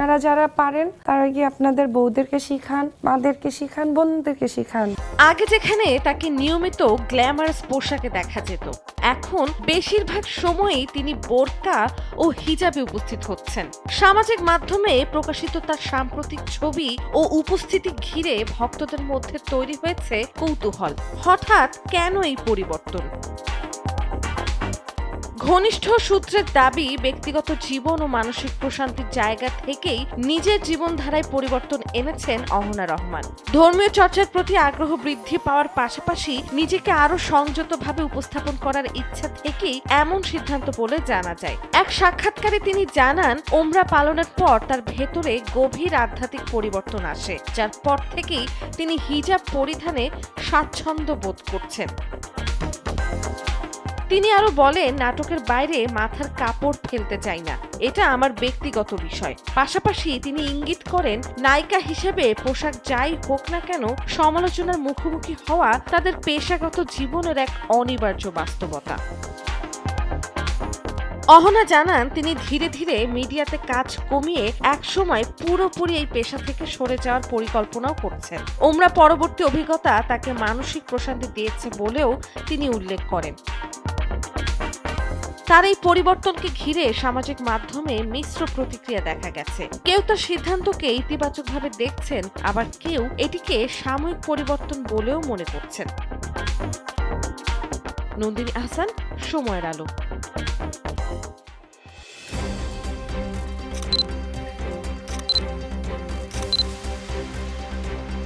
আপনারা যারা পারেন তারা গিয়ে আপনাদের বউদেরকে শিখান, মাদেরকে শিখান, বোনদেরকে শিখান। আগে যেখানে তাকে নিয়মিত গ্ল্যামারাস পোশাকে দেখা যেত, এখন বেশিরভাগ সময়ই তিনি বোরকা ও হিজাবে উপস্থিত হচ্ছেন। সামাজিক মাধ্যমে প্রকাশিত তার সাম্প্রতিক ছবি ও উপস্থিতি ঘিরে ভক্তদের মধ্যে তৈরি হয়েছে কৌতূহল। হঠাৎ কেন এই পরিবর্তন? ঘনিষ্ঠ সূত্রের দাবি, ব্যক্তিগত জীবন ও মানসিক প্রশান্তির জায়গা থেকেই নিজের জীবনধারায় পরিবর্তন এনেছেন অহনা রহমান। ধর্মীয় চর্চার প্রতি আগ্রহ বৃদ্ধি পাওয়ার পাশাপাশি নিজেকে আরো সংযতভাবে উপস্থাপন করার ইচ্ছা থেকেই এমন সিদ্ধান্ত বলে জানা যায়। এক সাক্ষাৎকারে তিনি জানান, ওমরা পালনের পর তার ভেতরে গভীর আধ্যাত্মিক পরিবর্তন আসে, যার পর থেকেই তিনি হিজাব পরিধানে স্বাচ্ছন্দ্য বোধ করছেন। তিনি আরো বলেন, নাটকের বাইরে মাথার কাপড় ফেলতে চাই না, এটা আমার ব্যক্তিগত বিষয়। পাশাপাশি তিনি ইঙ্গিত করেন, নায়িকা হিসেবে পোশাক যাই হোক না কেন, সমালোচনার মুখোমুখি হওয়া তাদের পেশাগত জীবনের এক অনিবার্য বাস্তবতা। অহনা জানান, তিনি ধীরে ধীরে মিডিয়াতে কাজ কমিয়ে একসময় পুরোপুরি এই পেশা থেকে সরে যাওয়ার পরিকল্পনাও করছেন। ওমরা পরবর্তী অভিজ্ঞতা তাকে মানসিক প্রশান্তি দিয়েছে বলেও তিনি উল্লেখ করেন। তার এই পরিবর্তনকে ঘিরে সামাজিক মাধ্যমে মিশ্র প্রতিক্রিয়া দেখা গেছে। কেউ তার সিদ্ধান্তকে ইতিবাচকভাবে দেখছেন, আবার কেউ এটিকে সাময়িক পরিবর্তন বলেও মনে করছেন। নন্দিনী আহসান, সময়ের আলো।